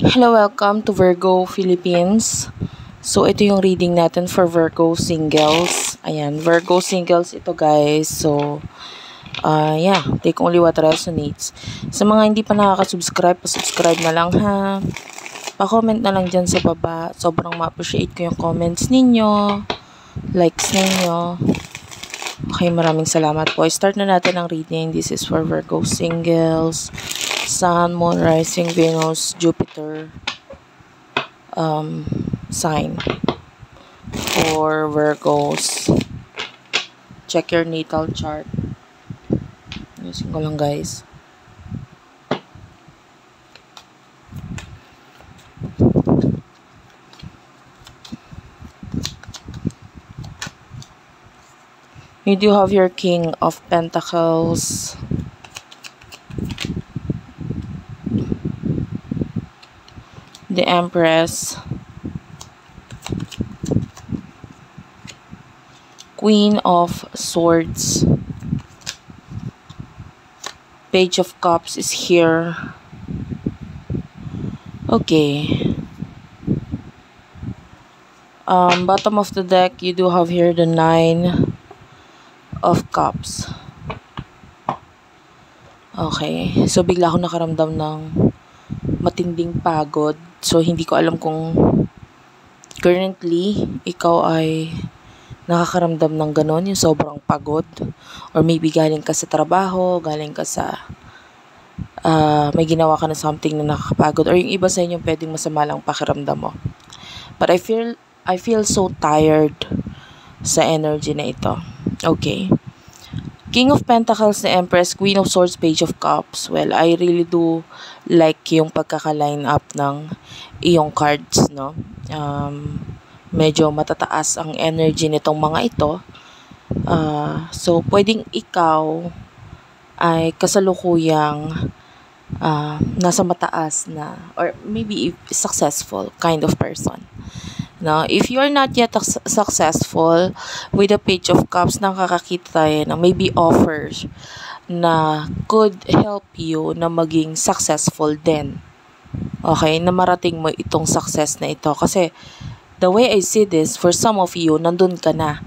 Hello, welcome to Virgo Philippines. So, ito yung reading natin for Virgo singles. Ayan, Virgo singles ito guys. So, yeah, take only what resonates. Sa mga hindi pa nakaka-subscribe, pa-subscribe na lang ha. Pa-comment na lang dyan sa baba. Sobrang ma-appreciate ko yung comments ninyo, likes ninyo. Okay, maraming salamat po. Start na natin ang reading. This is for Virgo singles. Sun, Moon, Rising, Venus, Jupiter sign for Virgos. Check your natal chart. Ayusin ko lang guys. You do have your King of Pentacles, the Empress, Queen of Swords, Page of Cups is here. Okay. Bottom of the deck, you do have here the Nine of Cups. Okay. So, bigla ako nakaramdam ng matinding pagod. So, hindi ko alam kung currently, ikaw ay nakakaramdam ng ganon, yung sobrang pagod. Or maybe galing ka sa trabaho, galing ka sa may ginawa ka na something na nakakapagod. Or yung iba sa inyo, pwedeng masama lang pakiramdam mo. But I feel so tired sa energy na ito. Okay. King of Pentacles, the Empress, Queen of Swords, Page of Cups. Well, I really do like yung pagkaka-line up ng iyong cards, no? Medyo matataas ang energy nitong mga ito. So, pwedeng ikaw ay kasalukuyang nasa mataas na, or maybe successful kind of person. No, if you are not yet successful with the Page of Cups, nakakakita tayo ng maybe offers na could help you na maging successful din. Okay, na marating mo itong success na ito. Kasi the way I see this, for some of you, nandun ka na.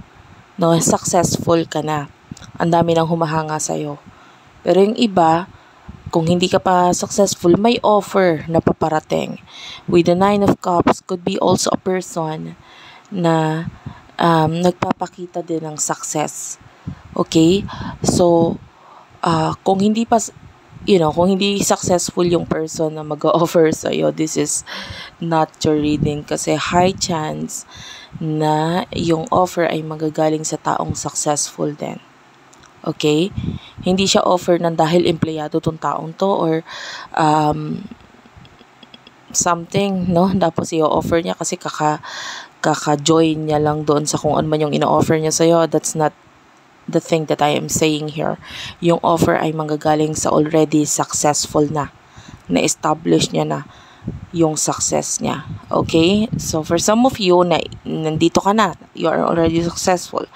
No, successful ka na. Ang dami nang humahanga sa'yo. Pero yung iba, kung hindi ka pa successful, may offer na paparating. With the Nine of Cups, could be also a person na nagpapakita din ng success. Okay? So, kung hindi pa, kung hindi successful yung person na mag-offer sa'yo, this is not your reading. Kasi high chance na yung offer ay magagaling sa taong successful din. Okay? Hindi siya offer ng dahil empleyado tong taong to or something, no? Tapos i-offer niya kasi kaka-join niya lang doon sa kung ano man yung ino-offer niya sa'yo. That's not the thing that I am saying here. Yung offer ay manggagaling sa already successful na establish niya na yung success niya. Okay? So, for some of you, na nandito ka na, you are already successful.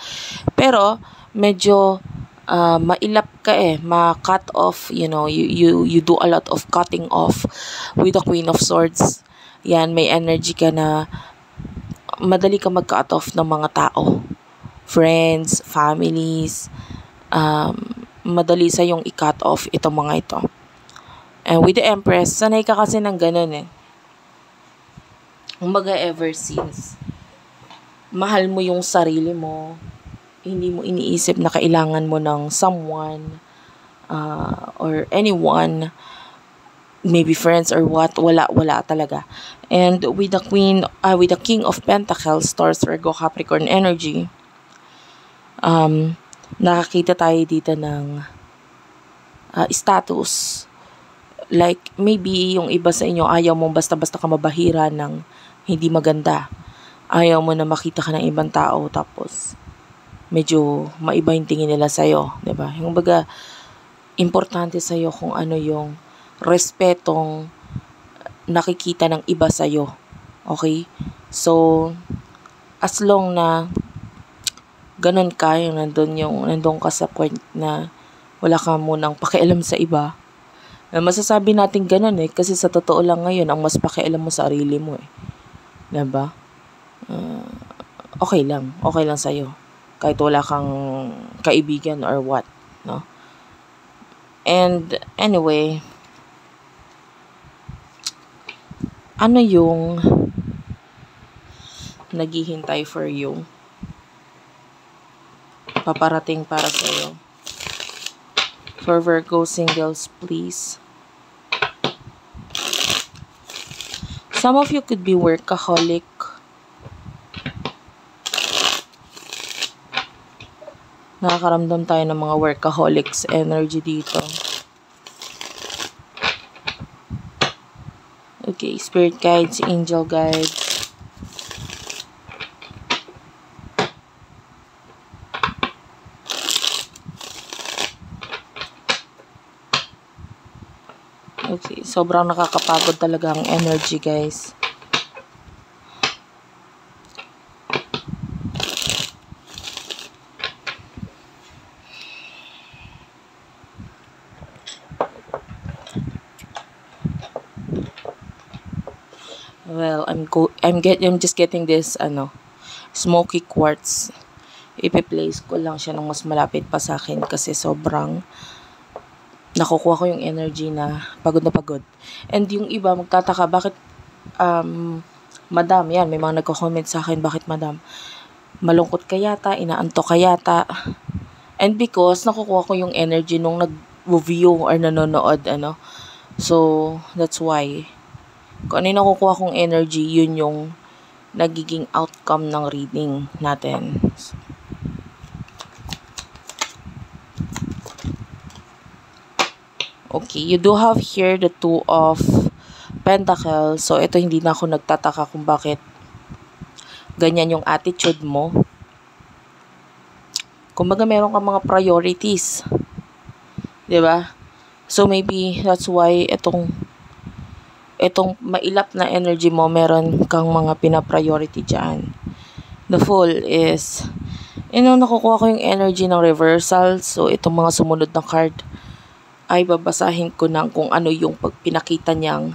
Pero, medyo mailap ka ma-cut off, you do a lot of cutting off with the Queen of Swords. Yan, may energy ka na madali ka mag-cut off ng mga tao. Friends, families, madali sa yung i-cut off itong mga ito. And with the Empress, sanay ka kasi ng ganun Kumbaga ever since, mahal mo yung sarili mo, hindi mo iniisip na kailangan mo ng someone or anyone, maybe friends or what, wala talaga. And with the King of Pentacles, Taurus, Virgo, Capricorn energy, nakakita tayo dito ng status. Like maybe yung iba sa inyo, ayaw mong basta-basta ka mabahira ng hindi maganda. Ayaw mo na makita ka ng ibang tao tapos medyo maiba yung tingin nila sa'yo, diba? Yung baga, importante sa'yo kung ano yung respetong nakikita ng iba sa'yo. Okay? So, as long na ganun ka, nandun ka sa point na wala ka munang pakialam sa iba, Masasabi natin ganun eh, kasi sa totoo lang ngayon, ang mas pakialam mo sarili mo eh. Diba? Okay lang. Okay lang sa'yo. Kahit wala kang kaibigan or what, no? And anyway, ano yung naghihintay for you? Paparating para sa'yo. For Virgo singles, please. Some of you could be workaholic. Nakakaramdam tayo ng mga workaholics energy dito. Okay, spirit guides, angel guides. Okay, sobrang nakakapagod talaga ang energy, guys. Well, I'm just getting this smoky quartz. Ipi-place ko lang siya ng mas malapit pa sa akin kasi sobrang nakukuha ko yung energy na pagod. And yung iba magtataka bakit madam, yan, may mga nagko-comment sa akin, bakit madam? Malungkot ka yata, inaantok ka yata. And because nakukuha ko yung energy nung nag-view or nanonood, So, that's why. Kung ano yung nakukuha kong energy, yun yung nagiging outcome ng reading natin. Okay, you do have here the Two of Pentacles. So, ito hindi na ako nagtataka kung bakit ganyan yung attitude mo. Kumbaga, meron kang mga priorities. Diba? So, maybe that's why itong mailap na energy mo, meron kang mga pina-priority dyan. The Fool is, nakukuha ko yung energy ng reversal. So, itong mga sumunod na card ay babasahin ko ng kung ano yung pinakita niyang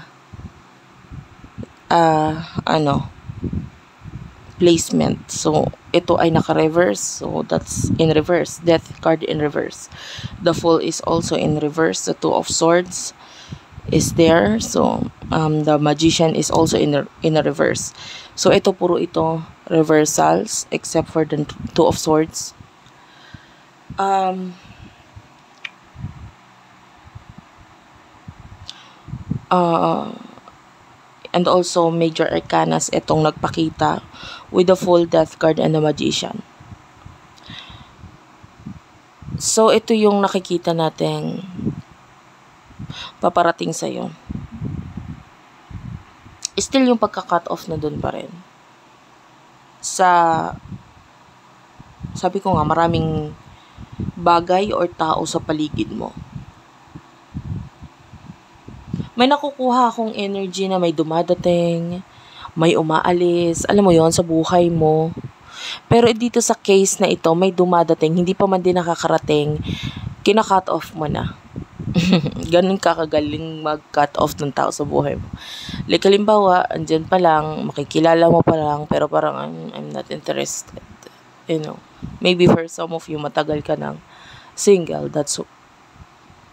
placement. So, ito ay naka-reverse. So, that's in reverse. Death card in reverse. The Fool is also in reverse. The Two of Swords is there. So, the Magician is also in a reverse. So, puro ito reversals except for the Two of Swords. And also major arcanas itong nagpakita with the Full, Death card, and the Magician. So, ito yung nakikita nating paparating sa'yo. Still yung pagka-cut off na dun pa rin. Sabi ko nga, maraming bagay or tao sa paligid mo. May nakukuha akong energy na may dumadating, may umaalis, alam mo yon sa buhay mo. Pero dito sa case na ito, may dumadating, hindi pa man din nakakarating, kina-cut off mo na. Ganun kakagaling mag-cut off ng tao sa buhay mo. Like, halimbawa, andyan pa lang, makikilala mo pa lang, pero parang I'm not interested. Maybe for some of you, matagal ka ng single. That's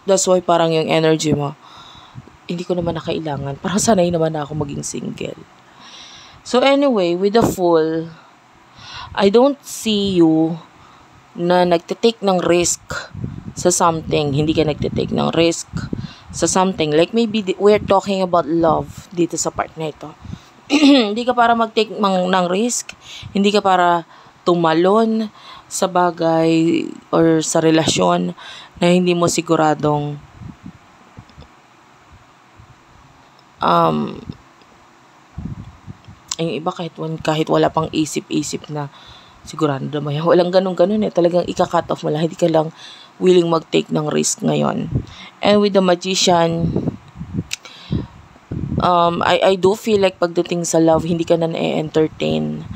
why parang yung energy mo, hindi ko naman na kailangan. Parang sanay naman na ako maging single. So anyway, with the Fool, I don't see you na nagtitake ng risk sa something. Hindi ka nagtitake ng risk sa something. Like maybe we're talking about love dito sa part na ito. Hindi ka para mag-take ng risk. Hindi ka para tumalon sa bagay or sa relasyon na hindi mo siguradong yung iba kahit wala pang isip-isip na sigurado naman yan. Walang ganun eh. Talagang ika-cut off mo lang. Hindi ka lang willing mag-take ng risk ngayon. And with the Magician, I do feel like pagdating sa love, hindi ka na na-entertain.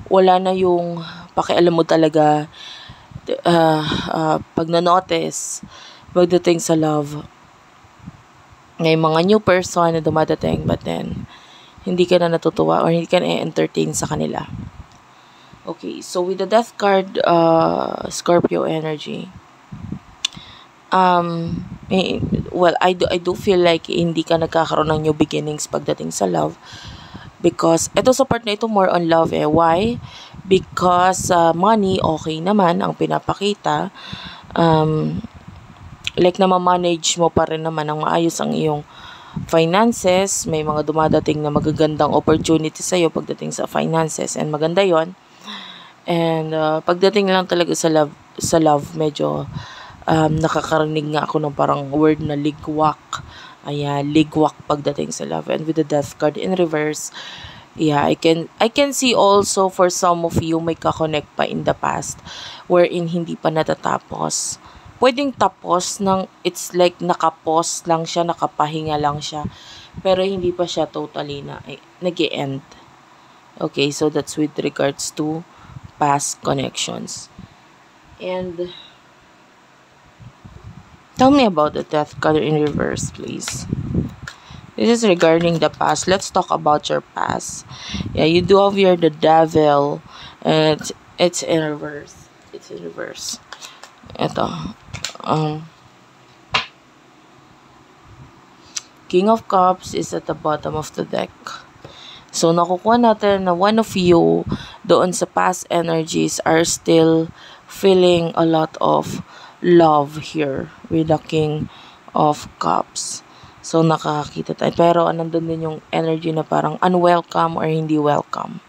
Wala na yung pakialam mo talaga pag na-notice pagdating sa love. May mga new person na dumadating, but then, hindi ka na natutuwa or hindi ka na entertain sa kanila. Okay, so with the death card, Scorpio energy, well, I do feel like hindi ka nagkakaroon ng new beginnings pagdating sa love. Because, ito sa part na ito, more on love eh. Why? Because, money, okay naman, ang pinapakita. Like, na-manage mo pa rin naman ng maayos ang iyong finances. May mga dumadating na magagandang opportunity sa'yo pagdating sa finances. And maganda yon. And, pagdating lang talaga sa love, medyo, nakakarinig nga ako ng parang word na ligwak. Ayan, ligwak pagdating sa love. And with the death card in reverse, yeah, I can see also for some of you may kakonect pa in the past wherein hindi pa natatapos. Pwedeng tapos ng it's like nakapos lang siya, nakapahinga lang siya, pero hindi pa siya totally nag-e-end. Okay, so that's with regards to past connections. And tell me about the death card in reverse, please. This is regarding the past. Let's talk about your past. Yeah, you do have here the devil. And it's in reverse. It's in reverse. Ito. King of Cups is at the bottom of the deck. So, nakukuha natin na one of you doon sa past energies are still feeling a lot of love here with the King of Cups. So, nakakakita tayo. Pero, nandun din yung energy na parang unwelcome or hindi welcome.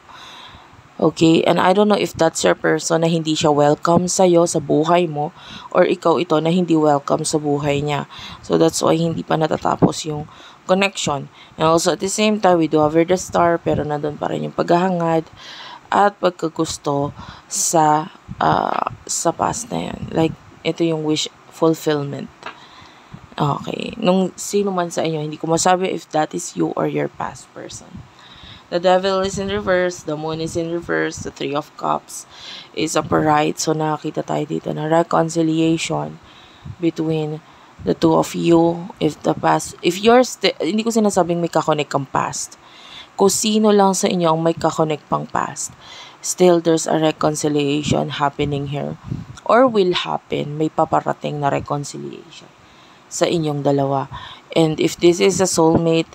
Okay? And I don't know if that's your person na hindi siya welcome sa'yo, sa buhay mo, or ikaw ito na hindi welcome sa buhay niya. So, that's why hindi pa natatapos yung connection. And also, at the same time, we do have the star, pero nandun pa rin yung paghahangad at pagkagusto sa past na yan. Like, ito yung wish fulfillment. Okay. Nung sino man sa inyo, hindi ko masabi if that is you or your past person. The devil is in reverse, the moon is in reverse, the 3 of cups is upright. So, nakakita tayo dito na reconciliation between the two of you. If you're hindi ko sinasabing may kakonek kang past. Kung sino lang sa inyo ang may kakonek pang past, still there's a reconciliation happening here. Or will happen, may paparating na reconciliation sa inyong dalawa. And if this is a soulmate,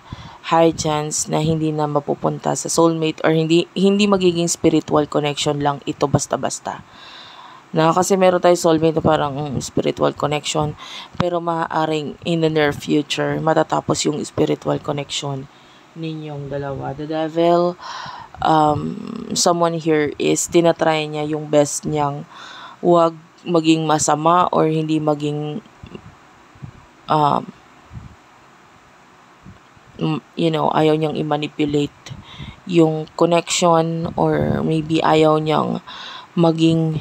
high chance na hindi na mapupunta sa soulmate or hindi magiging spiritual connection lang ito basta-basta. Kasi meron tayo soulmate na parang spiritual connection, pero maaaring in the near future matatapos yung spiritual connection ninyong dalawa. The devil, someone here is tinatry niya yung best niyang wag maging masama or hindi maging ayaw niyang i-manipulate yung connection or maybe ayaw niyang maging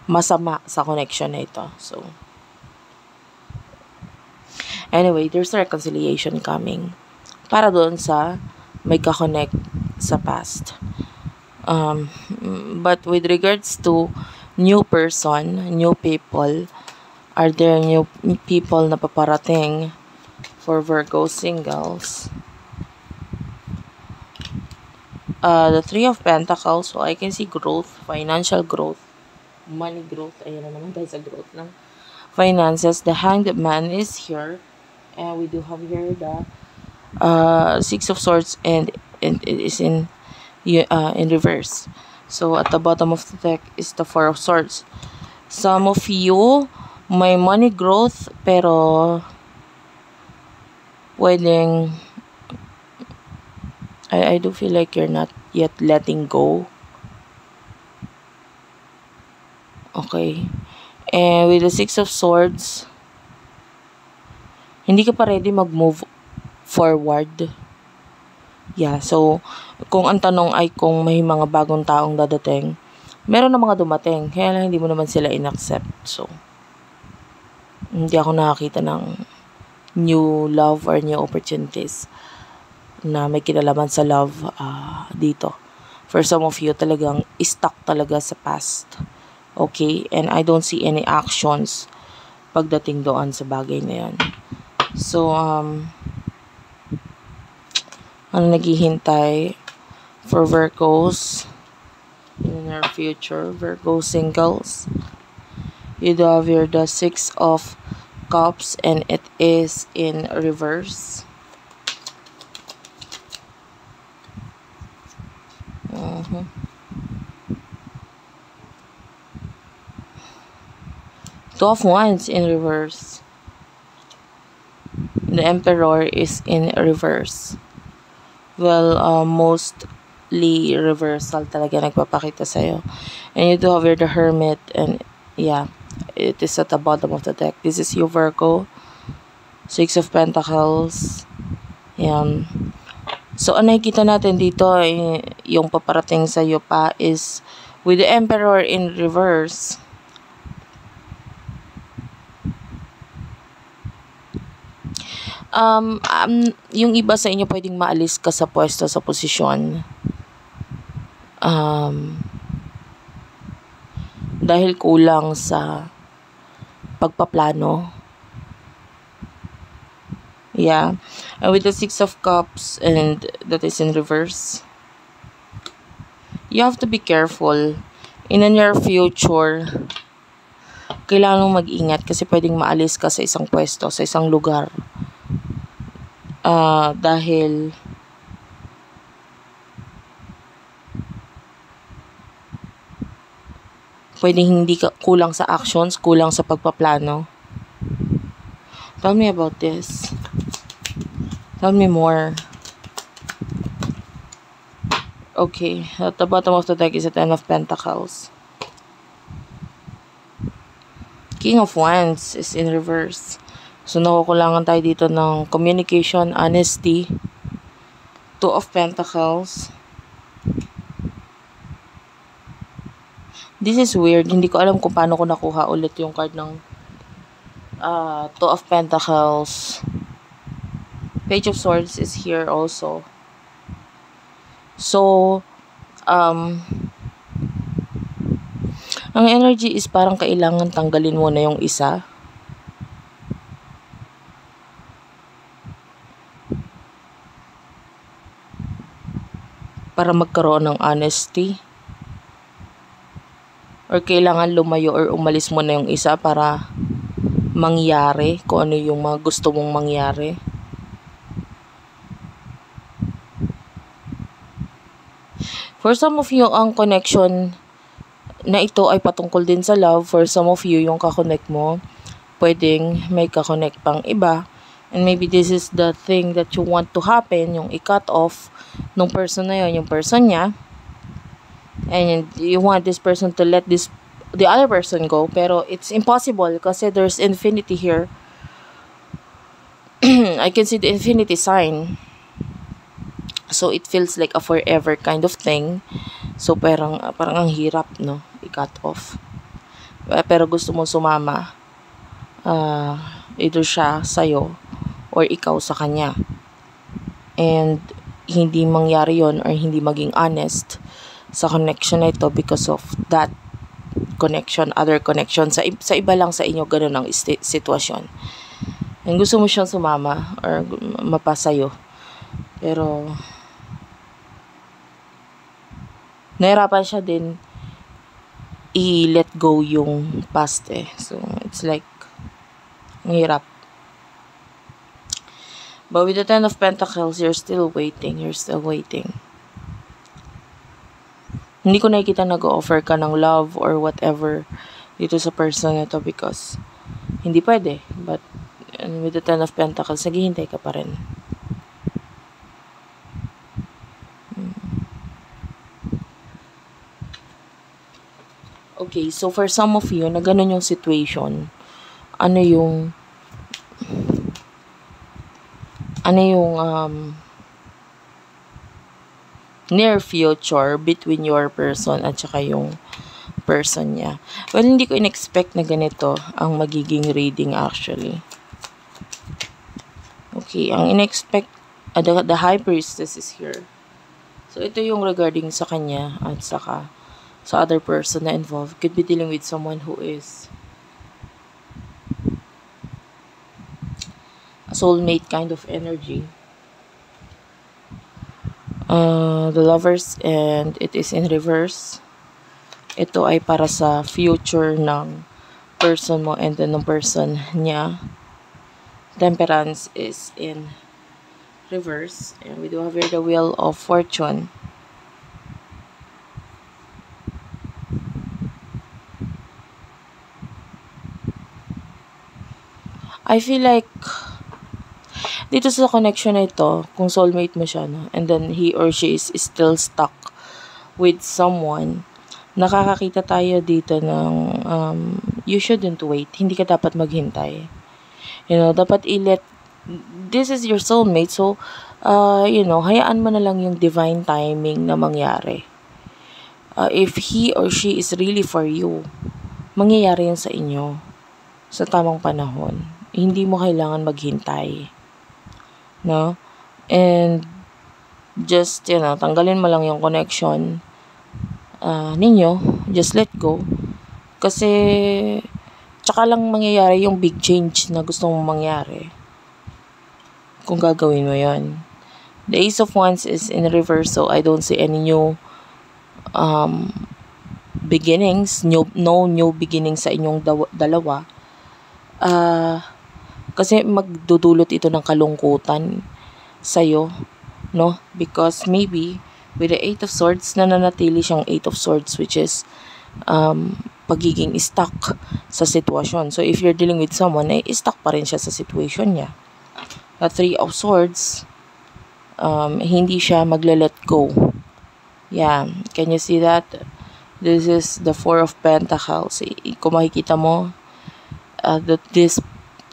masama sa connection na ito. So, anyway, there's a reconciliation coming para doon sa may kakonect sa past. But with regards to new person, new people, are there new people na paparating for Virgo singles? The 3 of Pentacles, so I can see growth, financial growth, money growth. Ayan na naman tayo sa growth ng finances. The Hanged Man is here. And we do have here the 6 of Swords and it is in reverse. So, at the bottom of the deck is the 4 of Swords. Some of you may money growth, pero pwedeng I do feel like you're not yet letting go. Okay. And with the 6 of Swords, hindi ka pa ready mag-move forward. Yeah, so, kung ang tanong ay kung may mga bagong taong dadating, meron na mga dumating, kaya lang hindi mo naman sila in-accept. So, hindi ako nakakita ng new love or new opportunities na may kinalaman sa love dito. For some of you, talagang stuck talaga sa past. Okay? And I don't see any actions pagdating doon sa bagay na yan. So, ang naghihintay for Virgos in our future, Virgo singles. You do have here the Six of Cups and it is in reverse. Two of Wands in reverse. The Emperor is in reverse. Well, mostly reversal talaga nagpapakita sa'yo. And you do have here the Hermit and yeah, it is at the bottom of the deck. This is you, Virgo. Six of Pentacles. Yan. So, ang nakikita natin dito, yung paparating sa'yo pa is with the Emperor in reverse. Yung iba sa inyo pwedeng maalis ka sa pwesto, sa posisyon. Dahil kulang sa pagpaplano. Yeah. And with the Six of Cups and that is in reverse. You have to be careful. In the near future, kailangan mong mag-ingat kasi pwedeng maalis ka sa isang pwesto, sa isang lugar. Dahil pwedeng hindi ka kulang sa actions, kulang sa pagpaplano. Tell me about this. Tell me more. Okay, at the bottom of the deck is the Ten of Pentacles. King of Wands is in reverse. So, nakukulangan tayo dito ng communication, honesty. Two of Pentacles. This is weird. Hindi ko alam kung paano ko nakuha ulit yung card ng Two of Pentacles. Page of Swords is here also. So, ang energy is parang kailangan tanggalin mo na yung isa. Para magkaroon ng honesty. Or kailangan lumayo or umalis mo na yung isa para mangyari kung ano yung mga gusto mong mangyari. For some of you, ang connection na ito ay patungkol din sa love. For some of you, yung kakonect mo, pwedeng may kakonect pang iba. And maybe this is the thing that you want to happen, yung i-cut off nung person na yun, yung person niya. And you want this person to let the other person go. Pero it's impossible kasi there's infinity here. I can see the infinity sign. So it feels like a forever kind of thing. So parang ang hirap, no? I-cut off. Pero gusto mo sumama. Either siya sa'yo or ikaw sa kanya. And hindi mangyari yon or hindi maging honest sa connection na ito because of that connection, other connection. Sa iba lang sa inyo, ganun ang sitwasyon. And gusto mo siyang sumama or mapasayo. Pero nahirapan siya din i-let go yung past eh. So, it's like ang hirap. But with the Ten of Pentacles, you're still waiting. You're still waiting. Hindi ko nakikita nag-offer ka ng love or whatever dito sa person na to because hindi pwede. But with the Ten of Pentacles, naghihintay ka pa rin. Okay, so for some of you, na ganun yung situation, ano yung near future between your person at saka yung person niya. Well, hindi ko in-expect na ganito ang magiging reading actually. Okay, ang in-expect, the High Priestess is here. So, ito yung regarding sa kanya at saka sa other person na involved. Could be dealing with someone who is a soulmate kind of energy. The Lovers, and it is in reverse. Ito ay para sa future ng person mo and then ng person niya. Temperance is in reverse, and we do have here the Wheel of Fortune. I feel like dito sa connection na ito, kung soulmate mo siya, no, and then he or she is still stuck with someone, nakakakita tayo dito ng you shouldn't wait. Hindi ka dapat maghintay. Dapat this is your soulmate. So, hayaan mo na lang yung divine timing na mangyari. If he or she is really for you, mangyayari yan sa inyo sa tamang panahon. Hindi mo kailangan maghintay. No? And just, tanggalin mo lang yung connection ninyo. Just let go. Kasi, tsaka lang mangyayari yung big change na gusto mong mangyari. Kung gagawin mo yon. The Ace of Wands is in reverse, so I don't see any new beginnings. No new beginnings sa inyong dalawa. Kasi magdudulot ito ng kalungkutan sa'yo, no? Because maybe, with the Eight of Swords, nananatili siyang Eight of Swords, which is pagiging stuck sa sitwasyon. So, if you're dealing with someone, stuck pa rin siya sa situation niya. The Three of Swords, hindi siya magle-let go. Yeah, can you see that? This is the Four of Pentacles. Kung makikita mo, that this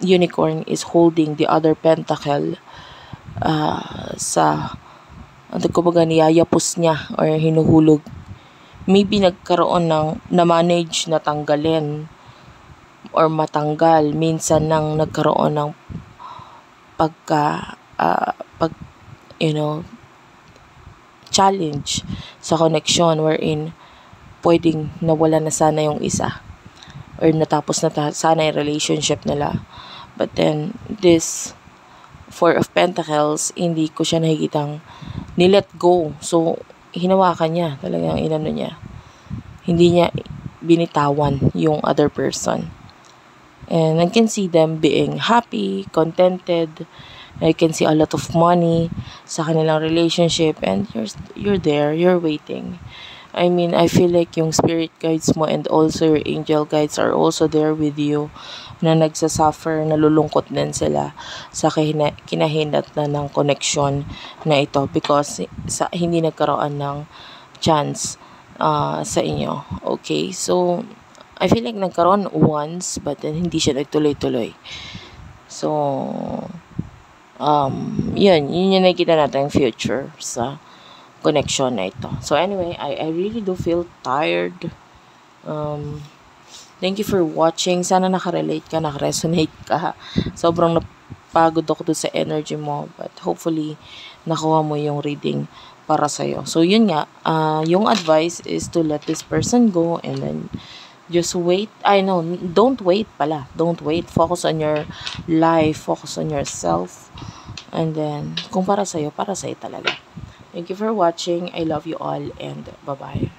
unicorn is holding the other pentacle kumbaga niyayapos niya or hinuhulog. Maybe nagkaroon ng na-manage na tanggalin or matanggal. Minsan nang nagkaroon ng challenge sa connection wherein pwedeng nawala na sana yung isa or natapos na sana yung relationship nila. But then, this Four of Pentacles, hindi ko siya nakikitang nilet go. So, hinawakan niya. Talagang inano niya. Hindi niya binitawan yung other person. And I can see them being happy, contented. I can see a lot of money sa kanilang relationship. And you're there, you're waiting. I mean, I feel like yung spirit guides mo and also your angel guides are also there with you na nagsasuffer, nalulungkot din sila sa kinahinatnan ng connection na ito because hindi nagkaroon ng chance sa inyo. Okay, so I feel like nagkaroon once but then hindi siya nagtuloy-tuloy. So, yun yung nakikita natin yung future sa connection na ito. So anyway, I really do feel tired. Thank you for watching. Sana nakarelate ka, nakaresonate ka. Sobrang napagod ako doon sa energy mo. But hopefully, nakuha mo yung reading para sa'yo. So yun nga, yung advice is to let this person go and then just wait. Don't wait pala. Don't wait. Focus on your life. Focus on yourself. And then, kung para sa'yo talaga. Thank you for watching. I love you all and bye-bye.